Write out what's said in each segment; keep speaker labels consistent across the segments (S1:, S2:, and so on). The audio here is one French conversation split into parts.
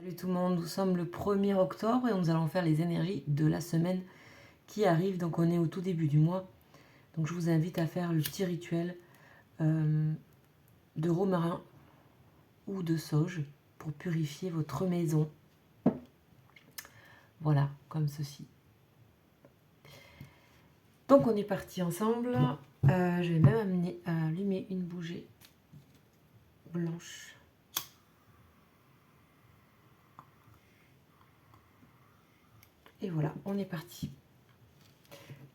S1: Salut tout le monde, nous sommes le 1er octobre et nous allons faire les énergies de la semaine qui arrive. Donc on est au tout début du mois. Donc je vous invite à faire le petit rituel de romarin ou de sauge pour purifier votre maison. Voilà, comme ceci. Donc on est parti ensemble. Je vais même allumer une bougie blanche. Et voilà, on est parti.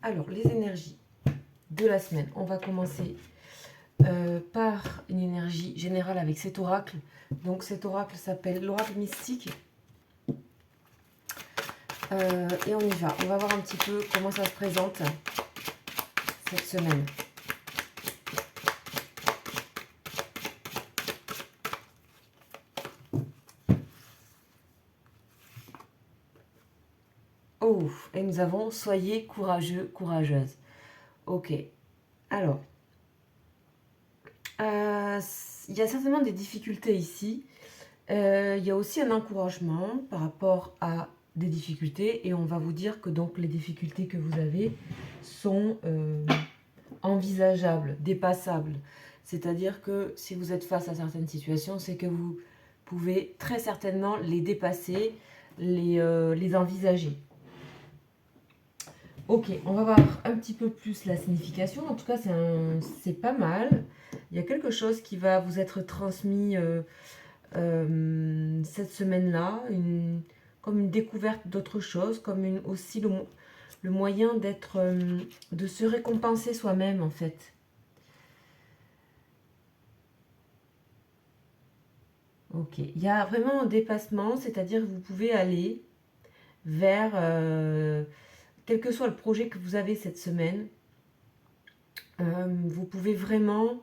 S1: Alors, les énergies de la semaine. On va commencer par une énergie générale avec cet oracle. Donc cet oracle s'appelle l'oracle mystique. Et on y va. On va voir un petit peu comment ça se présente cette semaine. Oh, et nous avons soyez courageux, courageuse. Ok. Alors, il y a certainement des difficultés ici. Il y a aussi un encouragement par rapport à des difficultés. Et on va vous dire que donc les difficultés que vous avez sont envisageables, dépassables. C'est-à-dire que si vous êtes face à certaines situations, c'est que vous pouvez très certainement les dépasser, les envisager. Ok, on va voir un petit peu plus la signification. En tout cas, c'est pas mal. Il y a quelque chose qui va vous être transmis cette semaine-là, comme une découverte d'autre chose, comme aussi le moyen de se récompenser soi-même en fait. Ok, il y a vraiment un dépassement, c'est-à-dire que vous pouvez aller vers, quel que soit le projet que vous avez cette semaine, vous pouvez vraiment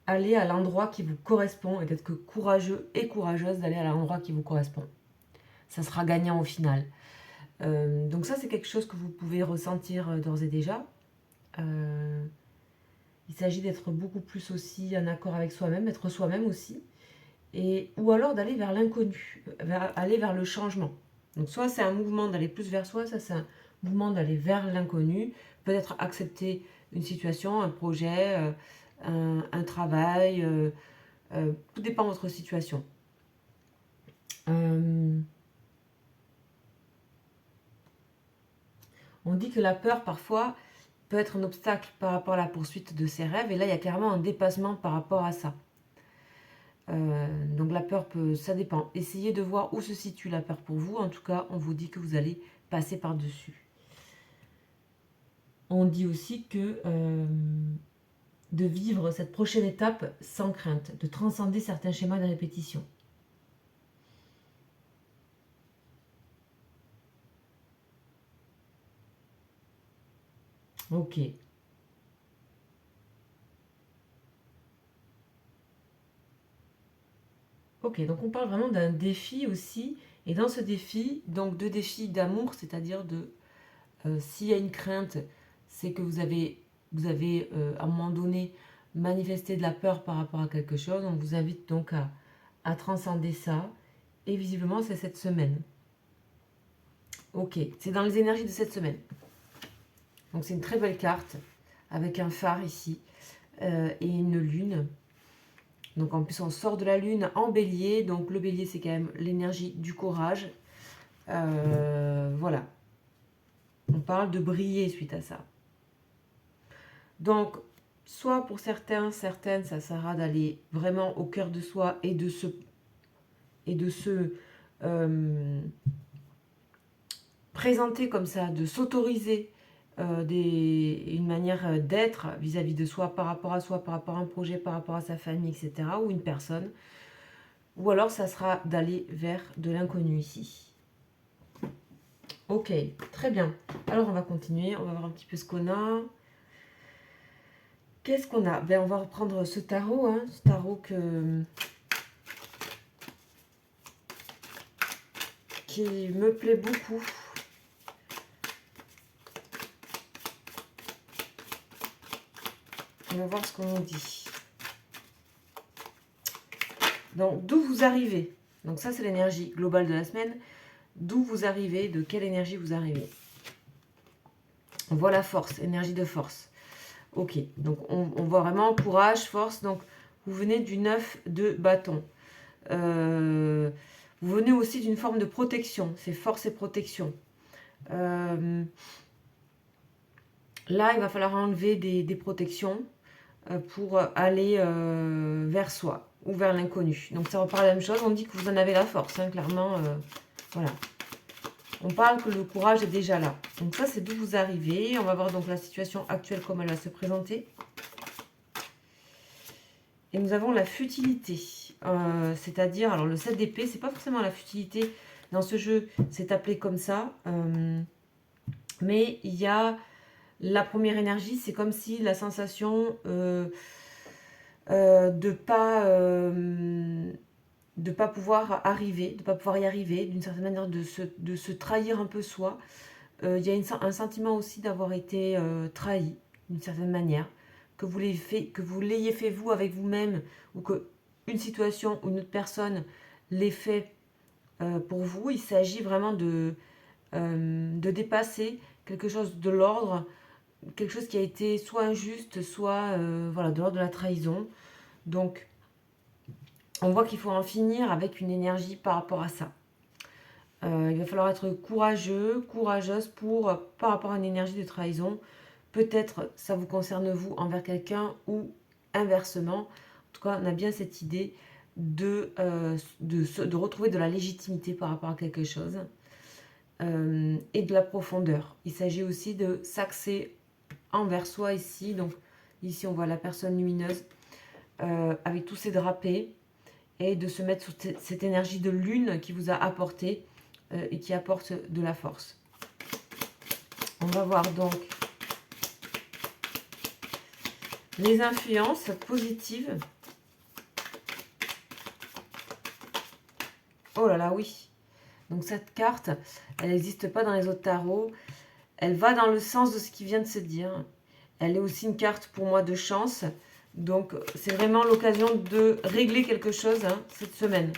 S1: aller à l'endroit qui vous correspond et d'être courageux et courageuse d'aller à l'endroit qui vous correspond. Ça sera gagnant au final. Donc ça, c'est quelque chose que vous pouvez ressentir d'ores et déjà. Il s'agit d'être beaucoup plus aussi en accord avec soi-même, être soi-même aussi. Ou alors d'aller vers l'inconnu, aller vers le changement. Donc soit c'est un mouvement d'aller plus vers soi, ça c'est un mouvement d'aller vers l'inconnu, peut-être accepter une situation, un projet, un travail, tout dépend de votre situation. On dit que la peur parfois peut être un obstacle par rapport à la poursuite de ses rêves, et là il y a clairement un dépassement par rapport à ça. Donc la peur ça dépend. Essayez de voir où se situe la peur pour vous. En tout cas, on vous dit que vous allez passer par-dessus. On dit aussi que de vivre cette prochaine étape sans crainte, de transcender certains schémas de répétition. Ok. Ok, donc on parle vraiment d'un défi aussi. Et dans ce défi, donc de défi d'amour, c'est-à-dire s'il y a une crainte, c'est que vous avez à un moment donné manifesté de la peur par rapport à quelque chose. On vous invite donc à transcender ça. Et visiblement, c'est cette semaine. Ok, c'est dans les énergies de cette semaine. Donc c'est une très belle carte avec un phare ici et une lune. Donc en plus on sort de la lune en bélier. Donc le bélier c'est quand même l'énergie du courage. Voilà. On parle de briller suite à ça. Donc soit pour certaines, ça sera d'aller vraiment au cœur de soi et de se présenter comme ça, de s'autoriser une manière d'être vis-à-vis de soi, par rapport à un projet, par rapport à sa famille, etc. ou une personne. Ou alors ça sera d'aller vers de l'inconnu ici. Ok, très bien. Alors on va continuer, on va voir un petit peu ce qu'on a. Qu'est-ce qu'on a? On va reprendre ce tarot, ce tarot qui me plaît beaucoup. On va voir ce qu'on nous dit. Donc, d'où vous arrivez? Donc ça, c'est l'énergie globale de la semaine. D'où vous arrivez, de quelle énergie vous arrivez. On voit la force, énergie de force. Ok, donc on voit vraiment courage, force. Donc vous venez du 9 de bâton. Vous venez aussi d'une forme de protection. C'est force et protection. Là, il va falloir enlever des protections pour aller vers soi ou vers l'inconnu. Donc ça repart la même chose. On dit que vous en avez la force, hein, clairement. Voilà. On parle que le courage est déjà là. Donc ça, c'est d'où vous arrivez. On va voir donc la situation actuelle, comment elle va se présenter. Et nous avons la futilité. C'est-à-dire, alors le 7 d'épée, c'est pas forcément la futilité. Dans ce jeu, c'est appelé comme ça. Mais il y a la première énergie, c'est comme si la sensation de pas pouvoir arriver, de pas pouvoir y arriver, d'une certaine manière de se trahir un peu soi. Il y a un sentiment aussi d'avoir été trahi, d'une certaine manière, que vous l'ayez fait vous avec vous-même, ou que une situation ou une autre personne l'ait fait pour vous. Il s'agit vraiment de dépasser quelque chose de l'ordre, quelque chose qui a été soit injuste, soit voilà, de l'ordre de la trahison. Donc, on voit qu'il faut en finir avec une énergie par rapport à ça. Il va falloir être courageux, courageuse par rapport à une énergie de trahison. Peut-être ça vous concerne vous envers quelqu'un ou inversement. En tout cas, on a bien cette idée de retrouver de la légitimité par rapport à quelque chose et de la profondeur. Il s'agit aussi de s'axer envers soi ici. Donc ici, on voit la personne lumineuse avec tous ses drapés et de se mettre sur cette énergie de lune qui vous a apporté et qui apporte de la force. On va voir donc les influences positives. Oh là là, oui. Donc cette carte, elle n'existe pas dans les autres tarots. Elle va dans le sens de ce qui vient de se dire. Elle est aussi une carte pour moi de chance. Donc c'est vraiment l'occasion de régler quelque chose cette semaine.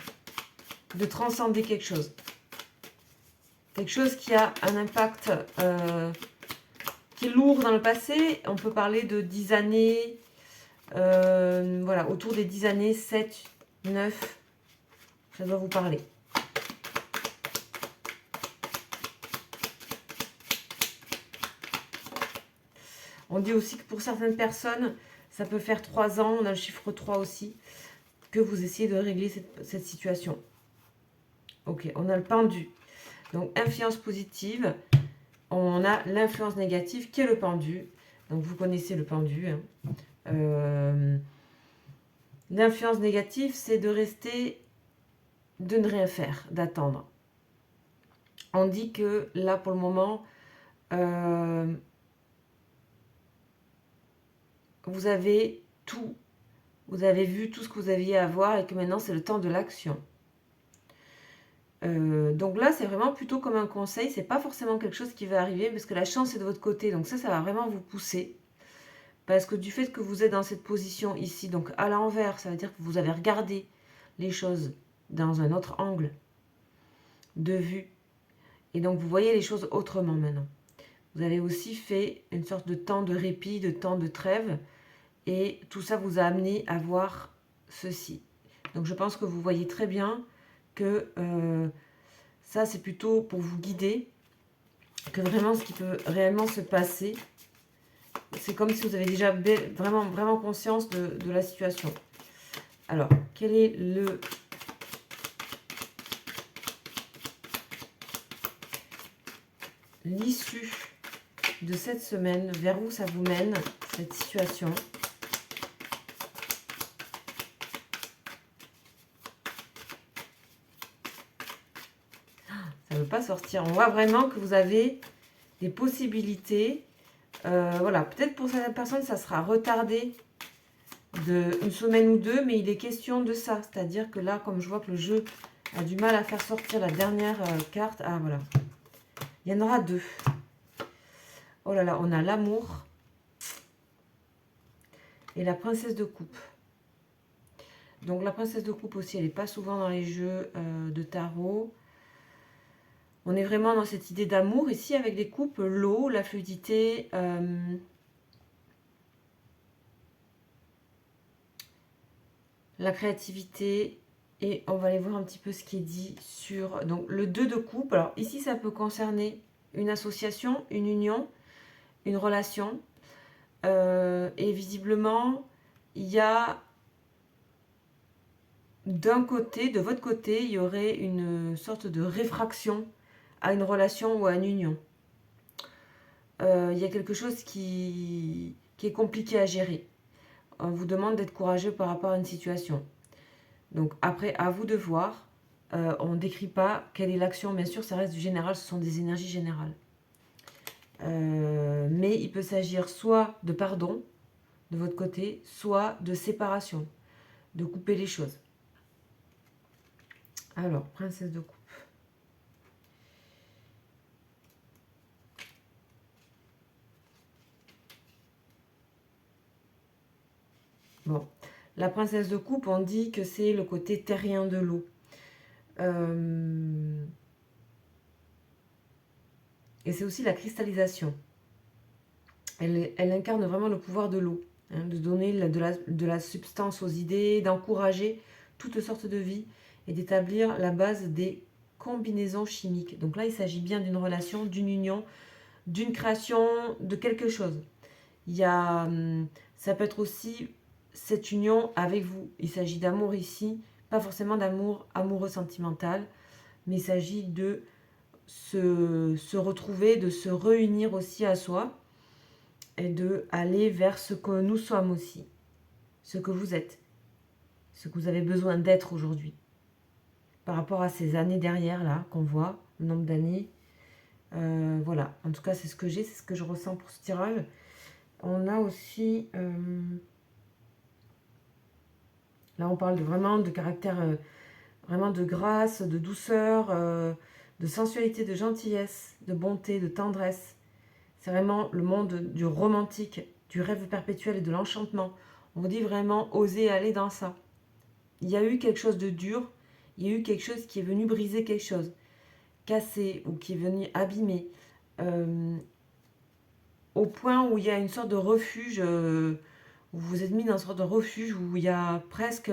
S1: De transcender quelque chose. Quelque chose qui a un impact qui est lourd dans le passé. On peut parler de 10 années, voilà, autour des 10 années, 7, 9, ça doit vous parler. On dit aussi que pour certaines personnes, ça peut faire 3 ans, on a le chiffre 3 aussi, que vous essayez de régler cette situation. Ok, on a le pendu. Donc, influence positive. On a l'influence négative qui est le pendu. Donc, vous connaissez le pendu. L'influence négative, c'est de rester, de ne rien faire, d'attendre. On dit que là, pour le moment, vous avez tout. Vous avez vu tout ce que vous aviez à voir et que maintenant, c'est le temps de l'action. Donc là, c'est vraiment plutôt comme un conseil. C'est pas forcément quelque chose qui va arriver parce que la chance est de votre côté. Donc ça va vraiment vous pousser. Parce que du fait que vous êtes dans cette position ici, donc à l'envers, ça veut dire que vous avez regardé les choses dans un autre angle de vue. Et donc vous voyez les choses autrement maintenant. Vous avez aussi fait une sorte de temps de répit, de temps de trêve. Et tout ça vous a amené à voir ceci. Donc je pense que vous voyez très bien que ça c'est plutôt pour vous guider que vraiment ce qui peut réellement se passer. C'est comme si vous avez déjà vraiment conscience de la situation. Alors, quel est l'issue de cette semaine? Vers où ça vous mène, cette situation? Ça ne veut pas sortir. On voit vraiment que vous avez des possibilités. Voilà, peut-être pour certaines personnes, ça sera retardé d'une semaine ou deux, mais il est question de ça. C'est-à-dire que là, comme je vois que le jeu a du mal à faire sortir la dernière carte. Ah, voilà. Il y en aura 2. Oh là là, on a l'amour et la princesse de coupe. Donc la princesse de coupe aussi, elle n'est pas souvent dans les jeux de tarot. On est vraiment dans cette idée d'amour ici avec des coupes, l'eau, la fluidité, la créativité. Et on va aller voir un petit peu ce qui est dit sur donc, le 2 de coupe. Alors ici, ça peut concerner une association, une union, une relation. Et visiblement, il y a d'un côté, de votre côté, il y aurait une sorte de réfraction à une relation ou à une union. Il y a quelque chose qui est compliqué à gérer. On vous demande d'être courageux par rapport à une situation. Donc après, à vous de voir. On ne décrit pas quelle est l'action. Bien sûr, ça reste du général, ce sont des énergies générales. Mais il peut s'agir soit de pardon de votre côté, soit de séparation, de couper les choses. Alors, princesse de coupe. Bon, la princesse de coupe, on dit que c'est le côté terrien de l'eau. Et c'est aussi la cristallisation. Elle incarne vraiment le pouvoir de l'eau, hein, de donner de la substance aux idées, d'encourager toutes sortes de vie et d'établir la base des combinaisons chimiques. Donc là, il s'agit bien d'une relation, d'une union, d'une création de quelque chose. Ça peut être aussi cette union avec vous. Il s'agit d'amour ici, pas forcément d'amour amoureux sentimental, mais il s'agit de se retrouver, de se réunir aussi à soi et de aller vers ce que nous sommes aussi, ce que vous êtes, ce que vous avez besoin d'être aujourd'hui. Par rapport à ces années derrière là qu'on voit, le nombre d'années, voilà. En tout cas, c'est ce que j'ai, c'est ce que je ressens pour ce tirage. On a aussi, là on parle vraiment de caractère, vraiment de grâce, de douceur, de sensualité, de gentillesse, de bonté, de tendresse. C'est vraiment le monde du romantique, du rêve perpétuel et de l'enchantement. On vous dit vraiment, osez aller dans ça. Il y a eu quelque chose de dur, il y a eu quelque chose qui est venu briser quelque chose, casser ou qui est venu abîmer. Au point où il y a une sorte de refuge, où vous êtes mis dans une sorte de refuge où il y a presque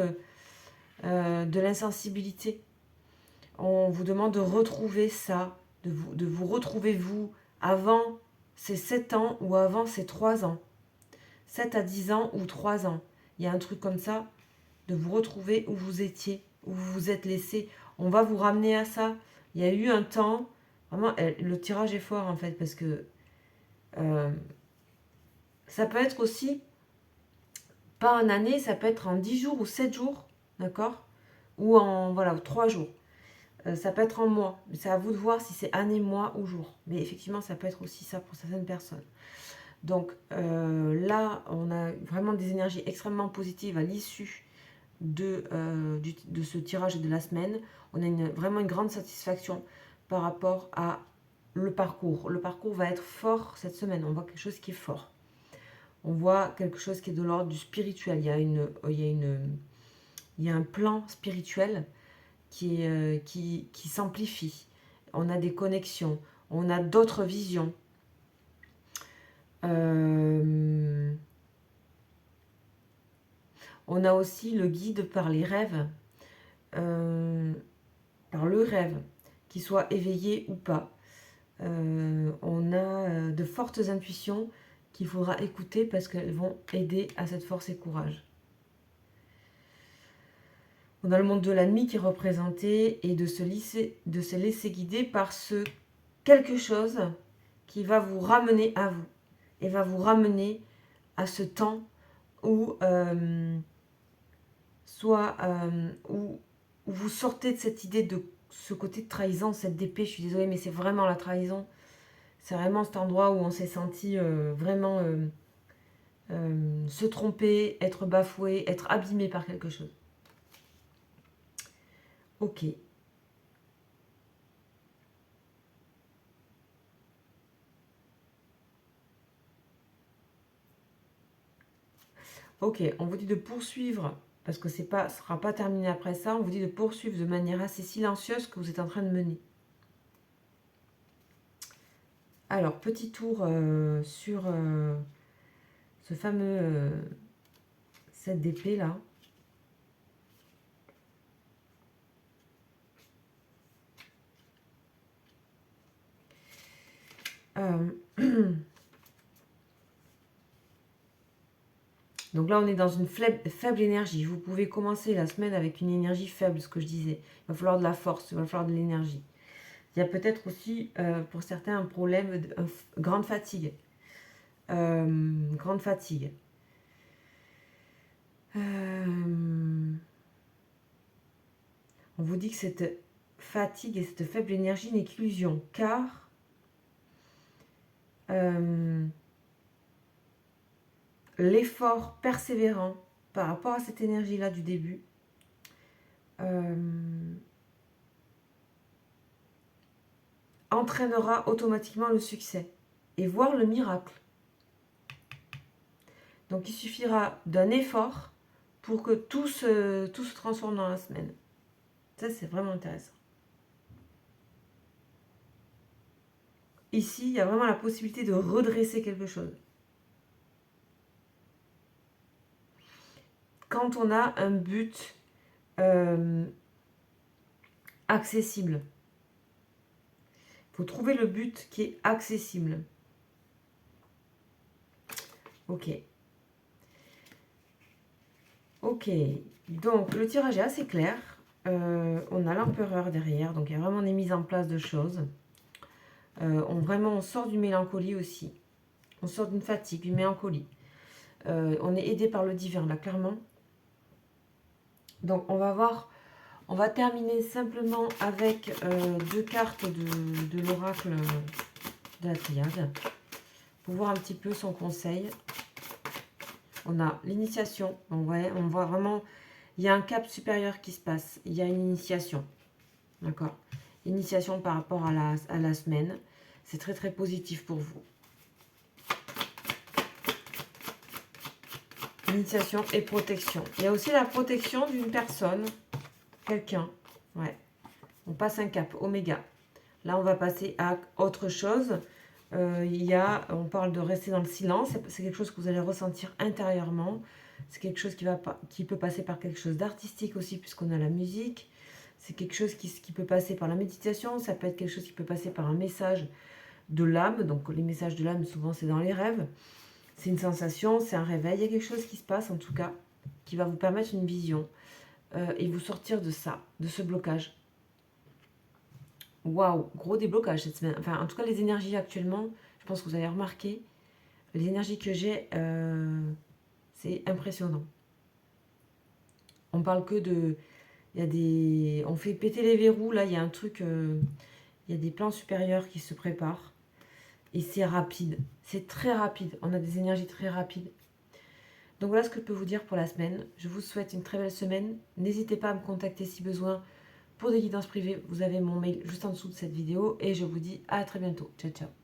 S1: de l'insensibilité. On vous demande de retrouver ça, de vous retrouver vous avant ces 7 ans ou avant ces 3 ans. 7 à 10 ans ou 3 ans. Il y a un truc comme ça, de vous retrouver où vous étiez, où vous vous êtes laissé. On va vous ramener à ça. Il y a eu un temps, vraiment, le tirage est fort en fait, parce que ça peut être aussi, pas en année, ça peut être en 10 jours ou 7 jours, d'accord? Ou en, voilà, 3 jours. Ça peut être en mois, mais c'est à vous de voir si c'est année, mois ou jour. Mais effectivement, ça peut être aussi ça pour certaines personnes. Donc là, on a vraiment des énergies extrêmement positives à l'issue de ce tirage de la semaine. On a vraiment une grande satisfaction par rapport à le parcours. Le parcours va être fort cette semaine. On voit quelque chose qui est fort. On voit quelque chose qui est de l'ordre du spirituel. Il y a un plan spirituel qui s'amplifie. On a des connexions. On a d'autres visions. On a aussi le guide par les rêves, par le rêve, qu'il soit éveillé ou pas. On a de fortes intuitions qu'il faudra écouter parce qu'elles vont aider à cette force et courage. On a le monde de la nuit qui est représenté et de se laisser guider par ce quelque chose qui va vous ramener à vous et va vous ramener à ce temps où où vous sortez de cette idée de ce côté de trahison, cette épée, je suis désolée, mais c'est vraiment la trahison. C'est vraiment cet endroit où on s'est senti vraiment se tromper, être bafoué, être abîmé par quelque chose. Ok. Ok, on vous dit de poursuivre parce que ce sera pas terminé après ça. On vous dit de poursuivre de manière assez silencieuse ce que vous êtes en train de mener. Alors, petit tour sur ce fameux 7 d'épée là. Donc là, on est dans une faible énergie. Vous pouvez commencer la semaine avec une énergie faible, ce que je disais. Il va falloir de la force, il va falloir de l'énergie. Il y a peut-être aussi, pour certains, un problème de grande fatigue. Grande fatigue. On vous dit que cette fatigue et cette faible énergie n'est qu'illusion, car l'effort persévérant par rapport à cette énergie-là du début entraînera automatiquement le succès et voire le miracle. Donc il suffira d'un effort pour que tout se transforme dans la semaine. Ça, c'est vraiment intéressant. Ici, il y a vraiment la possibilité de redresser quelque chose. Quand on a un but accessible, il faut trouver le but qui est accessible. Ok. Ok. Donc, le tirage est assez clair. On a l'empereur derrière. Donc, il y a vraiment des mises en place de choses. On sort d'une mélancolie aussi. On sort d'une fatigue, d'une mélancolie. On est aidé par le divin, là, clairement. Donc, on va terminer simplement avec 2 cartes de l'oracle de la triade. Pour voir un petit peu son conseil. On a l'initiation. On voit vraiment, il y a un cap supérieur qui se passe. Il y a une initiation. D'accord. Initiation par rapport à la semaine. C'est très très positif pour vous. Initiation et protection. Il y a aussi la protection d'une personne, quelqu'un. Ouais. On passe un cap, oméga. Là, on va passer à autre chose. On parle de rester dans le silence. C'est quelque chose que vous allez ressentir intérieurement. C'est quelque chose qui peut passer par quelque chose d'artistique aussi, puisqu'on a la musique. C'est quelque chose qui peut passer par la méditation. Ça peut être quelque chose qui peut passer par un message de l'âme. Donc, les messages de l'âme, souvent, c'est dans les rêves. C'est une sensation, c'est un réveil. Il y a quelque chose qui se passe, en tout cas, qui va vous permettre une vision et vous sortir de ça, de ce blocage. Waouh, gros déblocage cette semaine. Enfin, en tout cas, les énergies actuellement, je pense que vous avez remarqué, les énergies que j'ai, c'est impressionnant. On parle que de... on fait péter les verrous, là, il y a un truc... il y a des plans supérieurs qui se préparent. Et c'est rapide. C'est très rapide. On a des énergies très rapides. Donc voilà ce que je peux vous dire pour la semaine. Je vous souhaite une très belle semaine. N'hésitez pas à me contacter si besoin. Pour des guidances privées, vous avez mon mail juste en dessous de cette vidéo. Et je vous dis à très bientôt. Ciao, ciao.